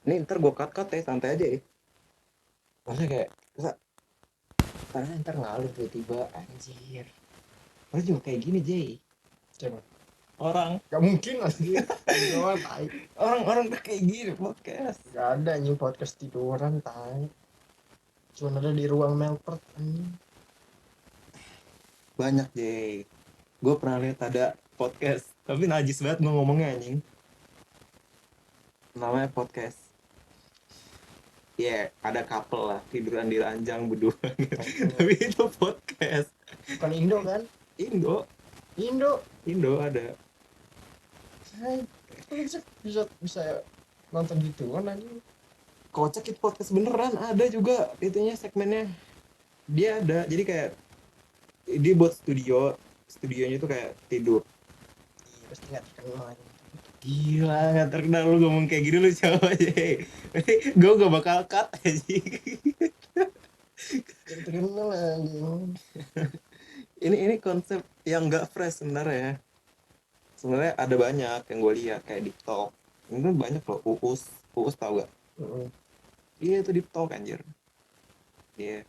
Nih ntar gue cut ya, santai aja ya. Maksudnya kayak karena ntar ngalur tiba-tiba anjir. Orang juga kayak gini Jay. Coba. Orang Gak mungkin anjir. Tiduran tai. orang tuh kayak gini podcast. Gak ada anjing podcast tiduran tai. Cuma ada di ruang Melpert anjing. Banyak Jay. Gue pernah lihat ada podcast, tapi najis banget gue ngomongnya anjing. Namanya podcast. Ya, ada couple lah tiduran di ranjang berdua gitu. Tapi itu podcast. Bukan Indo kan? Indo Indo. ada. Hai. Bisa nonton gitu kan anjing. Kocak itu podcast beneran, ada juga itunya segmennya. Dia ada, jadi kayak dia buat studionya itu kayak tidur. Iya, pasti gak terkenal anjing. Gila, gak terkenal lu ngomong kayak gini lu siapa aja. Gue gak bakal cut aja. Gak terkenal anjing. Ini konsep yang gak fresh sebenarnya. Sebenarnya ada banyak yang gue lihat kayak di talk. Ini banyak loh, Uus tau gak? Iya itu di talk anjir. Iya.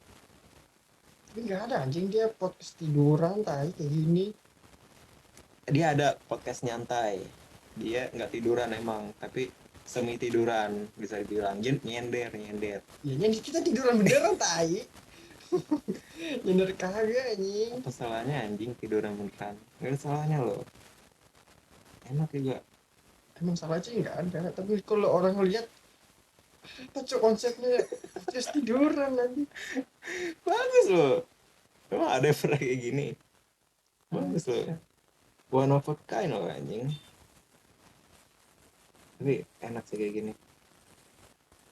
Tapi gak ada anjing, dia podcast tiduran tai kayak gini. Dia ada podcast nyantai. Dia nggak tiduran emang, tapi semi tiduran bisa dibilang. Nyender. Ya jadi kita tiduran beneran tai. Nyender kagak anjing. Apa salahnya anjing tiduran beneran? Nggak ada salahnya loh. Enak juga. Emang salah sih nggak ada, tapi kalau orang lihat apa cok konsepnya podcast tiduran nanti. Bagus loh. Emang ada yang pernah kayak gini? Bagus loh. One of a kind loh anjing. Tapi enak sih kayak gini.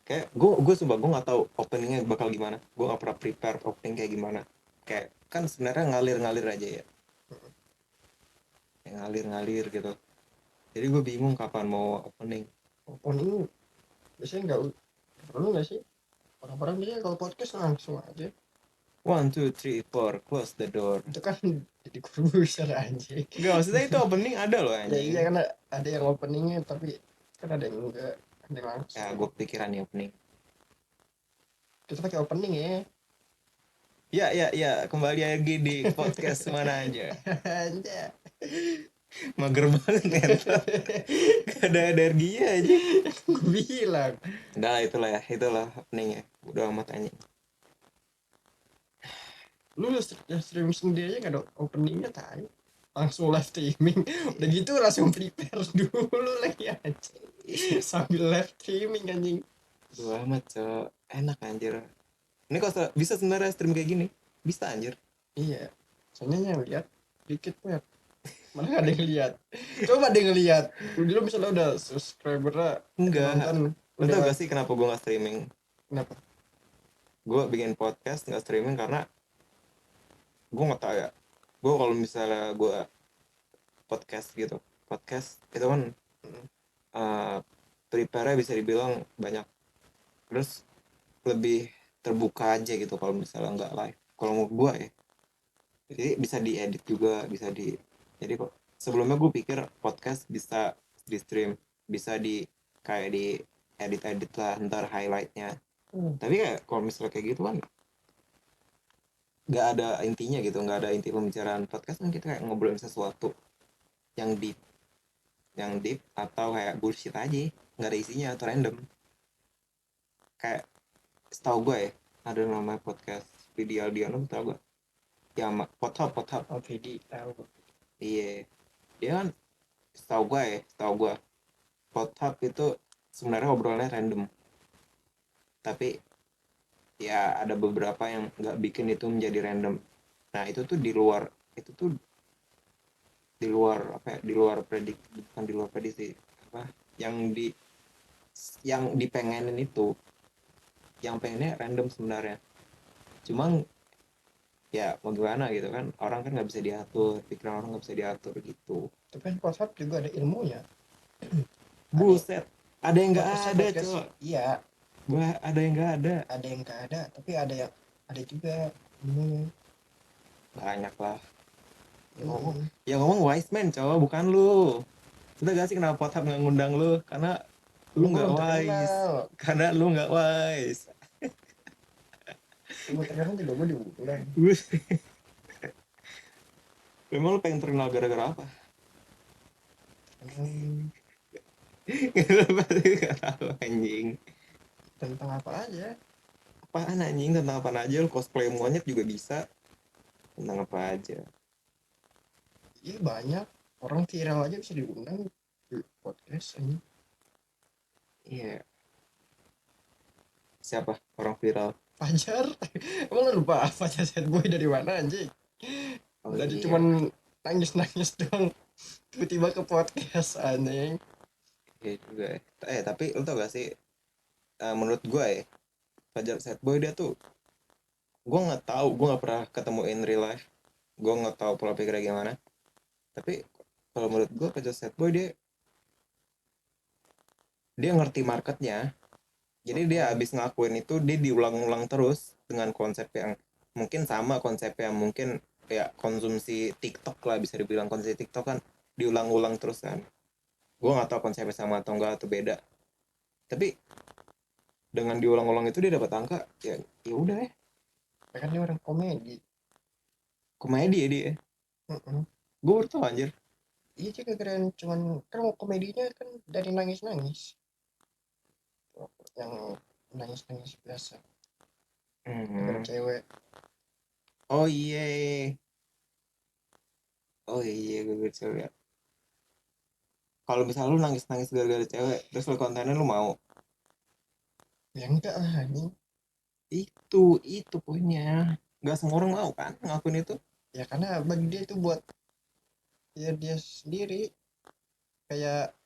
Kayak gue sumpah gue nggak tahu openingnya bakal gimana. Gue nggak pernah prepare opening kayak gimana. Kayak kan sebenarnya ngalir aja ya. Kayak ngalir gitu. Jadi gue bingung kapan mau opening. Opening biasanya nggak perlu nggak sih, orang-orang biasanya kalau podcast langsung aja. 1, 2, 3, 4, close the door. Itu kan jadi produser anjing. Enggak, maksudnya itu opening ada loh Ya anjing. iya kan ada yang openingnya, tapi kan ada yang enggak, ada yang langsung. Ya gue pikiran nih opening. Kita pakai opening ya. Ya, kembali lagi di podcast mana aja. Anjay. Mager banget ngentot. Gak ada energinya aja. Gue bilang Udah itulah openingnya. Udah amat anjing. lu ya stream sendiri aja nggak ada openingnya tai, langsung live streaming. Udah gitu langsung prepare dulu lagi aja sambil live streaming anjing. Udah amat cok. Enak anjir. Ini kalau bisa sebenarnya stream kayak gini. Bisa anjir. Iya, soalnya yang lihat dikit banget, mana gak ada yang lihat. Coba deh ngelihat dulu misalnya udah subscribernya Enggak. nonton Lu tau udah. gak sih kenapa gue gak streaming? Kenapa? Gue bikin podcast gak streaming karena gue gak tau ya. Gue kalau misalnya gue podcast gitu. Podcast itu kan prepare bisa dibilang banyak. Terus lebih terbuka aja gitu kalau misalnya nggak live. Kalau mau gue ya. Jadi bisa diedit juga, jadi kok sebelumnya gue pikir podcast bisa di stream, bisa kayak di edit lah ntar highlightnya. Tapi kayak kalau misalnya kayak gitu kan nggak ada intinya gitu, nggak ada inti pembicaraan. Podcast kan kita kayak ngobrolin sesuatu yang deep atau kayak bullshit aja, nggak ada isinya atau random. Kayak setahu gue ya ada namanya podcast Video Aldiano, tau gak? Ya Pothap. Oh Vidi tahu. Iya, dia kan setahu gue Pothap itu sebenarnya obrolannya random, tapi ya ada beberapa yang nggak bikin itu menjadi random. Nah itu tuh di luar apa ya, di luar prediksi, bukan di luar prediksi, apa yang dipengenin itu, yang pengennya random sebenarnya. Cuma ya mau gimana gitu kan, orang kan nggak bisa diatur, pikiran orang nggak bisa diatur gitu. Tapi kan WhatsApp juga ada ilmunya. Buset, ada yang nggak ada Podcast cok. iya, Ada yang nggak ada. ada yang nggak ada, tapi ada juga ilmunya. Banyak lah. Yang ngomong wise man cowok, bukan lu. Sudah gak sih kenapa Pothap nggak ngundang lu? Karena Lu Lu nggak belum wise. terkenal. Karena lu nggak wise. Gue terkenal juga gue diundang. Memang lu pengen terkenal gara-gara apa? Hmm, Lu pasti nggak tahu anjing. tentang apa aja. Apaan anjing, tentang apa aja, lu cosplay monyet juga bisa. Tentang apa aja. Iya banyak. Orang viral aja bisa diundang di podcast ini. Iya. Siapa orang viral? Fajar. Emang lu lupa Fajar Sad Boy dari mana anjing? Oh Dari iya. cuman nangis-nangis doang. Tiba-tiba ke podcast anjing. Iya juga ya. Tapi lu tau gak sih, menurut gue ya, Fajar Sad Boy dia tuh, gue nggak tahu, gue nggak pernah ketemu in real life, gue nggak tahu pola pikirnya gimana. Tapi kalau menurut gue Fajar Sad Boy dia ngerti marketnya. Jadi dia Oh, habis ngelakuin itu dia diulang-ulang terus dengan konsep yang mungkin sama konsepnya, mungkin ya konsumsi TikTok lah, bisa dibilang konsumsi TikTok kan diulang-ulang terus kan. Gue nggak tahu konsepnya sama atau enggak atau beda. Tapi dengan diulang-ulang itu dia dapat angka, ya ya udah ya. ya kan dia orang komedi. Komedi ya dia. Mm-mm. Gue baru tahu anjir. Iya juga keren, cuman kan komedinya kan dari nangis-nangis. Yang nangis-nangis biasa. Gara Hmm. cewek. Oh iya. Oh iya, gue cewek. Kalau misalnya lu nangis-nangis gara-gara cewek, terus lu kontennya lu mau. Ya enggak lah anjing. Itu poinnya. Gak semua orang mau kan ngakuin itu. Ya karena bagi dia itu buat ya dia sendiri. Kayak